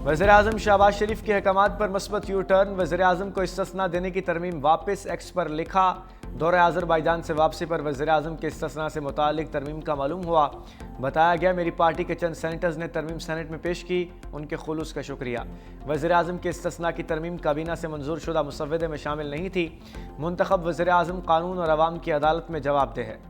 वज़ीर-ए-आज़म शहबाज शरीफ के अहकामात पर मस्बत यू टर्न। वज़ीर-ए-आज़म को इस्तिस्ना देने की तरमीम वापस। एक्स पर लिखा, दौरे आज़रबाईजान से वापसी पर वज़ीर-ए-आज़म के इस्तिस्ना से मुतालिक तरमीम का मालूम हुआ। बताया गया मेरी पार्टी के चंद सेनेटर्स ने तरमीम सेनेट में पेश की, उनके खुलूस का शुक्रिया। वज़ीर-ए-आज़म के इस्तिस्ना की तरमीम काबीना से मंजूर शुदा मुसव्वदे में शामिल नहीं थी। मुंतखब वज़ीर-ए-आज़म कानून और अवाम की अदालत में जवाबदेह है।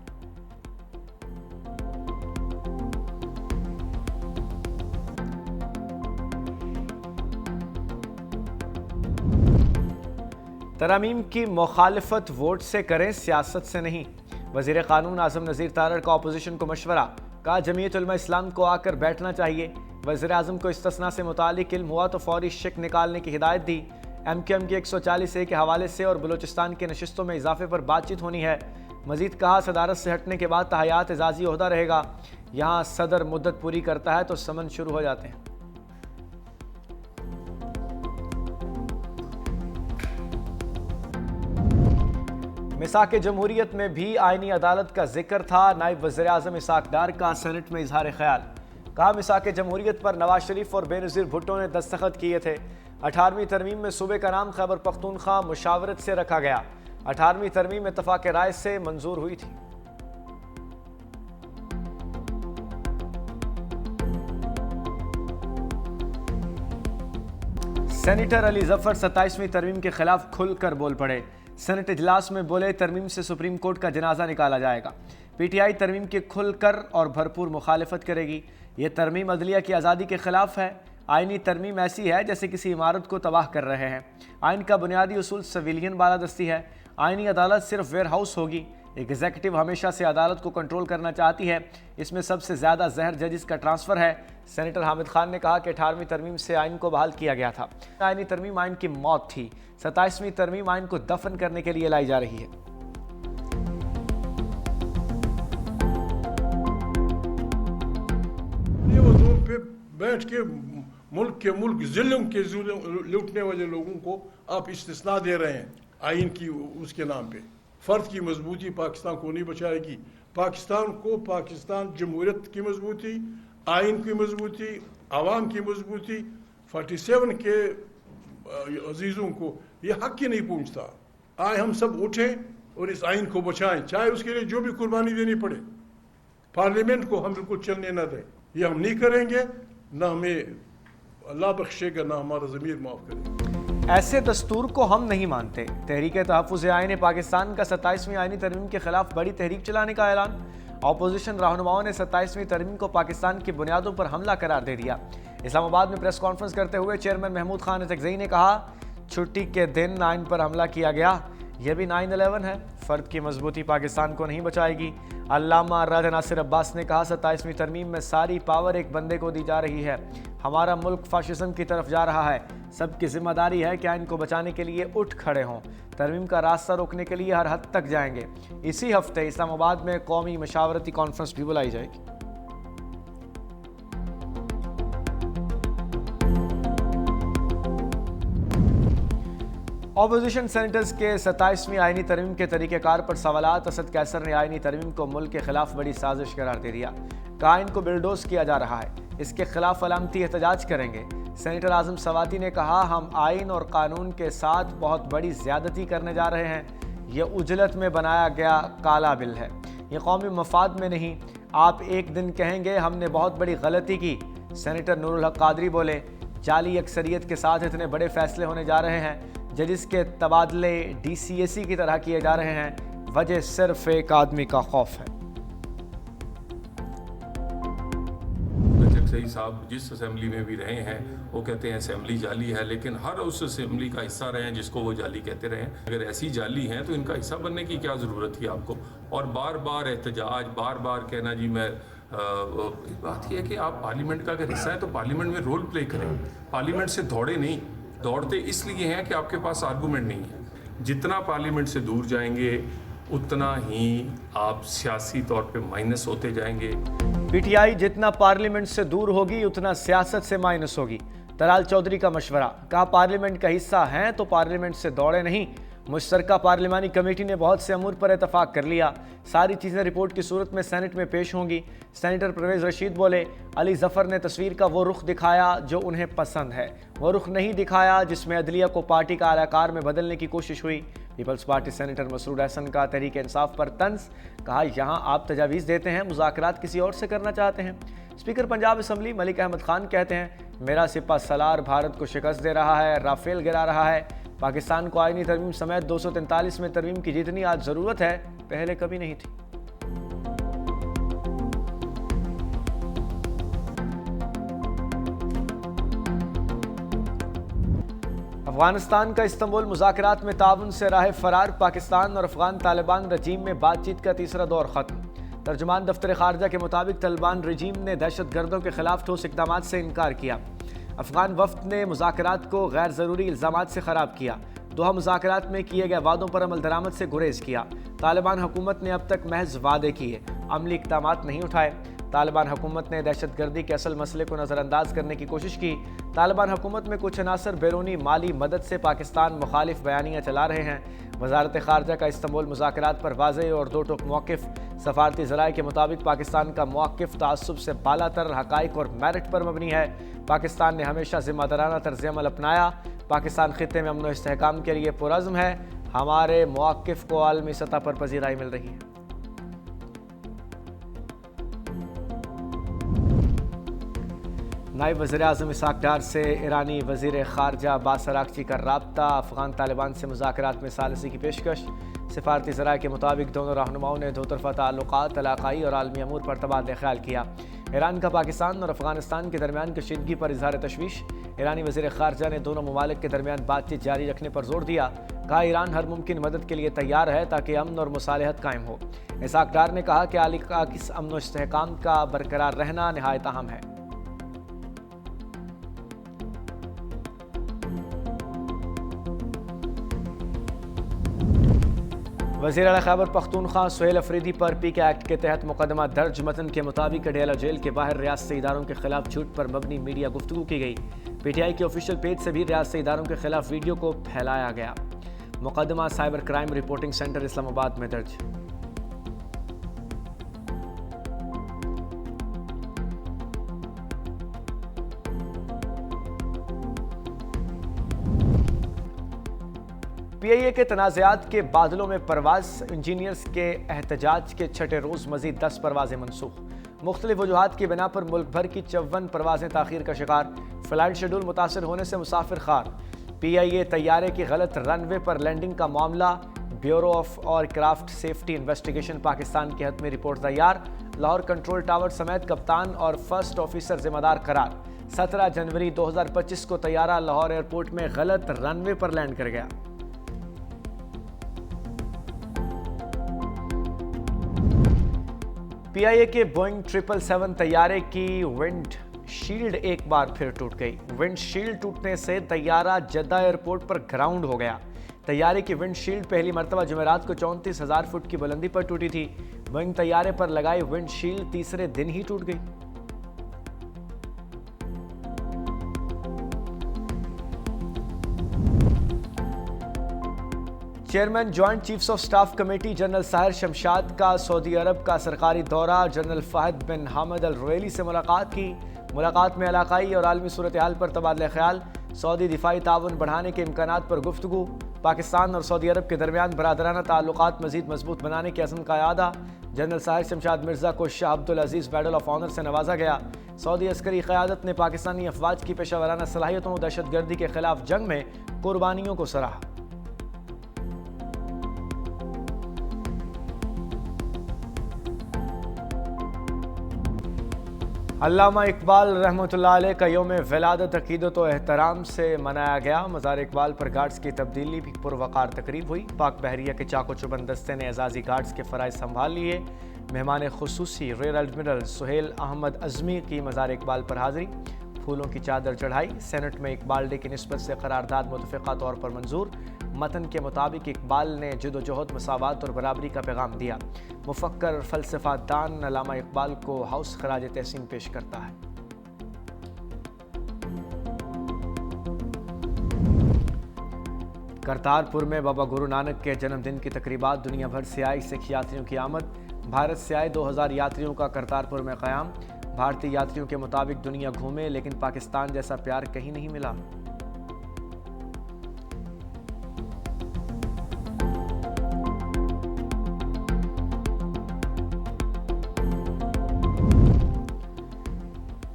तरमीम की मुखालफत वोट से करें, सियासत से नहीं। वज़ीर कानून आज़म नज़ीर तारड़ का अपोजिशन को मशवरा। कहा जमीयत उलमा इस्लाम को आकर बैठना चाहिए। वज़ीर-ए-आज़म को इस्तिस्ना से मुतालिक इल्म हुआ तो फौरी शिक निकालने की हिदायत दी। MQM की 140A के हवाले से और बलूचिस्तान की नशिस्तों में इजाफे पर बातचीत होनी है। मजीद कहा सदारत से हटने के बाद तहयात एजाजी ओहदा रहेगा। यहाँ सदर मुद्दत पूरी करता है तो समन शुरू हो जाते हैं। मिसाक जमहूरियत में भी आईनी अदालत का जिक्र था। नायब वज़ीर-ए-आज़म इसाक डार का सेनेट में इजहार ख्याल। कहा मिसाक जमहूरियत पर नवाज शरीफ और बेनज़ीर भुट्टो ने दस्तखत किए थे। 18वीं तरमीम में सूबे का नाम खैबर पख्तूनख्वा मुशावरत से रखा गया। 18वीं तरमीम इत्तफाक राय से मंजूर हुई थी। सेनेटर अली जफर 27वीं तरमीम के खिलाफ खुलकर बोल पड़े। सेनेट इजलास में बोले तरमीम से सुप्रीम कोर्ट का जनाजा निकाला जाएगा। PTI तरमीम की खुलकर और भरपूर मुखालफत करेगी। ये तरमीम अदलिया की आज़ादी के खिलाफ है। आइनी तरमीम ऐसी है जैसे किसी इमारत को तबाह कर रहे हैं। आइन का बुनियादी उसूल सिविलियन बालादस्ती है। आइनी अदालत सिर्फ वेयर हाउस होगी। एग्जीक्यूटिव हमेशा से अदालत को कंट्रोल करना चाहती है। इसमें सबसे ज़्यादा जहर जजिस का ट्रांसफ़र है। सेनेटर हामिद खान ने कहा कि 18वीं तरमीम से आइन को बहाल किया गया था। आइनी तरमीम आइन की मौत थी। 27वीं तरमीम आइन को दफन करने के लिए लाई जा रही है। पे बैठ के मुल्क जुल्म के लूटने वाले लोगों को आप इस्तिस्ना दे रहे हैं आइन की उसके नाम पे। फ़र्द की मजबूती पाकिस्तान को नहीं बचाएगी। पाकिस्तान को, पाकिस्तान जमहूरियत की मजबूती, आइन की मजबूती, आवाम की मजबूती, 47 के अजीज़ों को ये हक ही नहीं पूछता। आए हम सब उठें और इस आइन को बचाएं, चाहे उसके लिए जो भी कुर्बानी देनी पड़े। पार्लियामेंट को हम बिल्कुल चलने न दें। ये हम नहीं करेंगे, ना हमें अल्लाह बख्शेगा, ना हमारा ज़मीर माफ़ करेगा। ऐसे दस्तूर को हम नहीं मानते। तहरीक तहफ़्फ़ुज़ आइन पाकिस्तान का 27वीं आइनी तरमीम के खिलाफ बड़ी तहरीक चलाने का ऐलान। अपोजिशन रहनुमाओं ने 27वीं तरमीम को पाकिस्तान की बुनियादों पर हमला करार दे दिया। इस्लामाबाद में प्रेस कॉन्फ्रेंस करते हुए चेयरमैन महमूद खान अतकज़ई ने कहा छुट्टी के दिन आइन पर हमला किया गया। यह भी 9/11 है। फ़र्द की मजबूती पाकिस्तान को नहीं बचाएगी। अल्लामा राजा नासिर अब्बास ने कहा 27वीं तरमीम में सारी पावर एक बंदे को दी जा रही है। हमारा मुल्क फाशिज्म की तरफ जा रहा है। सबकी जिम्मेदारी है कि आइन को बचाने के लिए उठ खड़े हों। तरमीम का रास्ता रोकने के लिए हर हद तक जाएंगे। इसी हफ्ते इस्लामाबाद में कौमी मशावरती कॉन्फ्रेंस भी बुलाई जाएगी। अपोजिशन सेनेटर्स के 27वीं आइनी तरमीम के तरीक़ेकार पर सवालात। असद कैसर ने आइनी तरमीम को मुल्क के खिलाफ बड़ी साजिश करार दे दिया। कहा इनको बिल्डोज किया जा रहा है, इसके खिलाफ अलामती एहतजाज करेंगे। सेनेटर आज़म सवाती ने कहा हम आइन और कानून के साथ बहुत बड़ी ज़्यादती करने जा रहे हैं। यह उजलत में बनाया गया काला बिल है, ये कौमी मफाद में नहीं। आप एक दिन कहेंगे हमने बहुत बड़ी गलती की। सेनेटर नूरुल हक कादरी बोले जाली अक्सरियत के साथ इतने बड़े फैसले होने जा रहे हैं। जजिस के तबादले DCAC की तरह किए जा रहे हैं। वजह सिर्फ एक आदमी का खौफ है। सही साहब जिस असेंबली में भी रहे हैं वो कहते हैं असेंबली जाली है, लेकिन हर उस असेंबली का हिस्सा रहे हैं जिसको वो जाली कहते रहे। अगर ऐसी जाली हैं तो इनका हिस्सा बनने की क्या ज़रूरत थी आपको? और बार बार एहतजाज, बार बार कहना जी मैं बात यह है कि आप पार्लियामेंट का अगर हिस्सा है तो पार्लियामेंट में रोल प्ले करें। पार्लियामेंट से दौड़े नहीं। दौड़ते इसलिए हैं कि आपके पास आर्गूमेंट नहीं है। जितना पार्लियामेंट से दूर जाएंगे उतना ही आप सियासी तौर पे माइनस होते जाएंगे। PTI जितना पार्लियामेंट से दूर होगी उतना सियासत से माइनस होगी। तलाल चौधरी का मशवरा। कहा पार्लियामेंट का हिस्सा हैं तो पार्लियामेंट से दौड़े नहीं, मुश्तरका पार्लिमानी कमेटी ने बहुत से अमूर पर इतफाक कर लिया। सारी चीज़ें रिपोर्ट की सूरत में सेनेट में पेश होंगी। सेनेटर परवेज रशीद बोले, अली जफर ने तस्वीर का वो रुख दिखाया जो उन्हें पसंद है, वो रुख नहीं दिखाया जिसमें अदलिया को पार्टी का आलाकार में बदलने की कोशिश हुई। Peoples Party senator Masroor Ahsan का तहरीक इंसाफ पर तंज, कहा यहाँ आप तजावीज़ देते हैं, मुज़ाकरात किसी और से करना चाहते हैं। स्पीकर पंजाब असम्बली मलिक अहमद खान कहते हैं, मेरा सिपा सलार भारत को शिकस्त दे रहा है, राफेल गिरा रहा है। पाकिस्तान को आईनी तरमीम समेत 243 में तरमीम की जितनी आज ज़रूरत है, पहले कभी नहीं थी। अफगानिस्तान का इस्तांबुल मुज़ाकरात में ताउन से राह फरार, पाकिस्तान और अफगान तालिबान रजीम में बातचीत का तीसरा दौर खत्म। तर्जुमान दफ्तर खारजा के मुताबिक तालिबान रजीम ने दहशतगर्दों के खिलाफ ठोस इकदाम से इनकार किया। अफगान वफ्द ने मुज़ाकरात को गैर ज़रूरी इल्ज़ामात से ख़राब किया। दोहा मुज़ाकरात में किए गए वादों पर अमल दरामद से गुरेज किया। तालिबान हुकूमत ने अब तक महज वादे किए, अमली इकदाम नहीं उठाए। तालिबान हुकूमत ने दहशतगर्दी के असल मसले को नज़रअंदाज करने की कोशिश की। तालिबान हुकूमत में कुछ अनासर बैरूनी माली मदद से पाकिस्तान मुखालिफ बयानियाँ चला रहे हैं। वजारत खारजा का इस्तांबुल मुज़ाकरात पर वाज़ेह और दो टोक मौक़िफ़। सफारती ज़राए के मुताबिक पाकिस्तान का मौक़िफ़ तासुब से बालातर हक़ाइक़ और मेरिट पर मबनी है। पाकिस्तान ने हमेशा ज़िम्मेदाराना तर्ज़ अमल अपनाया। पाकिस्तान ख़ित्ते में अमन व इस्तेहकाम के लिए पुरज़्म है। हमारे मौक़िफ़ को आलमी सतह पर पज़ीराई मिल रही है। नायब वज़ीर-ए-आज़म इसहाक़ डार से ईरानी वज़ीर ख़ारजा अब्बास अराग़ची का राब्ता। अफ़गान तालिबान से मुज़ाकरात में सालिसी की पेशकश। सिफारती ज़राए के मुताबिक दोनों रहनुमाओं ने दो तरफ़ा ताल्लुक़ात, इलाक़ाई और आलमी अमूर पर तबादला ख़्याल किया। ईरान का पाकिस्तान और अफ़गानिस्तान के दरमियान कशीदगी पर इज़हार तशवीश। ईरानी वज़ीर ख़ारजा ने दोनों ममालिक के दरमियान बातचीत जारी रखने पर जोर दिया। कहा, ईरान हर मुमकिन मदद के लिए तैयार है ताकि अमन और मुसालहत कायम हो। इसहाक़ डार ने कहा कि आलिका किस अमन व इस्तेहकाम का बरकरार रहना निहायत अहम है। वज़ीर आला खैबर पख्तूनख्वा सुहेल अफरीदी पर पी के एक्ट के तहत मुकदमा दर्ज। मतन के मुताबिक अडयाला जेल के बाहर रियासती इदारों के खिलाफ झूठ पर मबनी मीडिया गुफ्तगू की गई। PTI के ऑफिशियल पेज से भी रियासती इदारों के खिलाफ वीडियो को फैलाया गया। मुकदमा cyber crime reporting centre Islamabad में दर्ज। PIA के तनाज़ात के बादलों में परवाज़। इंजीनियर्स के एहतजाज के छठे रोज़ मज़ीद 10 परवाज़ें मनसूख। मुख्तलिफ वजूहात की बिना पर मुल्क भर की 54 परवाज़ें ताख़ीर का शिकार। फ़्लाइट शेड्यूल मुतासर होने से मुसाफिर खार। PIA तैयारे की गलत रनवे पर लैंडिंग का मामला। ब्यूरो ऑफ और क्राफ्ट सेफ्टी इन्वेस्टिगेशन पाकिस्तान की हतमी रिपोर्ट तैयार। लाहौर कंट्रोल टावर समेत कप्तान और फर्स्ट ऑफिसर जिम्मेदार करार। 17 जनवरी 2025 को तैयारा लाहौर एयरपोर्ट में गलत रनवे पर लैंड कर गया। PIA के बोइंग 777 तैयारे की विंड शील्ड एक बार फिर टूट गई। विंड शील्ड टूटने से तैयारा जद्दा एयरपोर्ट पर ग्राउंड हो गया। तैयारे की विंड शील्ड पहली मरतबा जुमेरात को 34,000 फुट की बुलंदी पर टूटी थी। बोइंग तैयारे पर लगाई विंड शील्ड तीसरे दिन ही टूट गई। Chairman joint chiefs of staff committee general Sahir Shamshad का सऊदी अरब का सरकारी दौरा। जनरल फहद बिन हामिद अल रुवैली से मुलाकात की। मुलाकात में इलाकाई और आलमी सूरत हाल पर तबादला ख्याल। सऊदी दिफाई ताउन बढ़ाने के इम्कानात पर गुफ्तगू। पाकिस्तान और सऊदी अरब के दरमियान बरादराना ताल्लुकात मजीद मजबूत बनाने के अज़्म का इआदा। जनरल साहिर शमशाद मिर्ज़ा को शाह अब्दुल अजीज़ मेडल ऑफ ऑनर से नवाजा गया। सऊदी अस्करी क़यादत ने पाकिस्तानी अफवाज की पेशावराना सलाहियतों और दहशतगर्दी के खिलाफ जंग में कुर्बानियों को सराहा। अल्लामा इकबाल रहमतुल्लाह अलैह का यौम विलादत अक़ीदत व एहतराम से मनाया गया। मज़ार इकबाल पर गार्ड्स की तब्दीली भी पुरवक़ार तकरीब हुई। पाक बहरिया के चाको चुबंद दस्ते ने एजाज़ी गार्ड्स के फ़राइज़ संभाल लिए। मेहमान खुसूसी रेयर एडमिरल सुहेल अहमद अज़मी की मज़ार इकबाल पर हाज़िरी। फूलों की चादर चढ़ाई। सेनेट में इकबाल डे की निस्बत से करारदाद मुतफ़िक़ा तौर पर मंजूर। मतन के मुताबिक इकबाल ने जदोजहद, मसावात और बराबरी का पैगाम दिया। मुफक्कर फ़लसफ़ा दान अल्लामा इकबाल को हाउस खराज तहसीन पेश करता है। करतारपुर में बाबा गुरु नानक के जन्मदिन की तकरीबात, दुनिया भर से आए सिख यात्रियों की आमद। भारत से आए 2000 यात्रियों का करतारपुर में क़याम। भारतीय यात्रियों के मुताबिक दुनिया घूमे लेकिन पाकिस्तान जैसा प्यार कहीं नहीं मिला।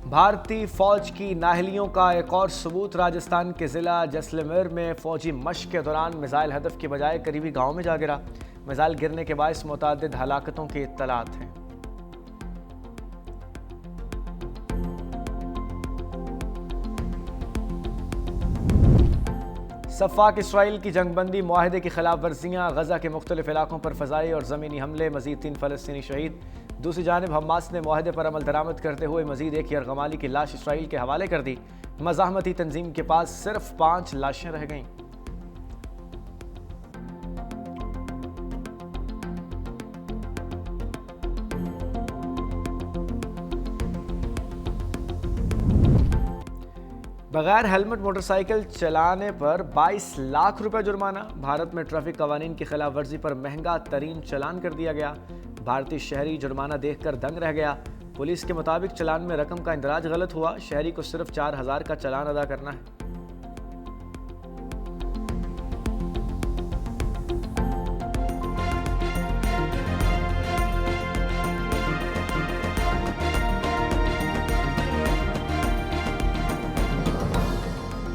भारतीय फौज की नाहलियों का एक और सबूत। राजस्थान के जिला जैसलमेर में फौजी मशक के दौरान मिसाइल हदफ के बजाय करीबी गांव में जा गिरा। मिसाइल गिरने के बायस मुतअद्दिद हलाकतों की इत्तलात हैं। सफ़ाक इसराइल की जंगबंदी मुआहदे की खिलाफ वर्जियाँ, गजा के मुख्तलिफ इलाकों पर फ़ज़ाई और ज़मीनी हमले, मज़ीद 3 फ़लस्तीनी शहीद। दूसरी जानिब हमास ने मुआहदे पर अमल दरामद करते हुए मज़ीद एक यरगमाली की लाश इसराइल के हवाले कर दी। मज़ाहमती तंजीम के पास सिर्फ 5 लाशें रह गईं। बगैर हेलमेट मोटरसाइकिल चलाने पर 22 लाख रुपए जुर्माना। भारत में ट्रैफिक कवानीन की खिलाफ वर्जी पर महंगा तरीन चालान कर दिया गया। भारतीय शहरी जुर्माना देखकर दंग रह गया। पुलिस के मुताबिक चालान में रकम का इंदराज गलत हुआ। शहरी को सिर्फ 4000 का चालान अदा करना है।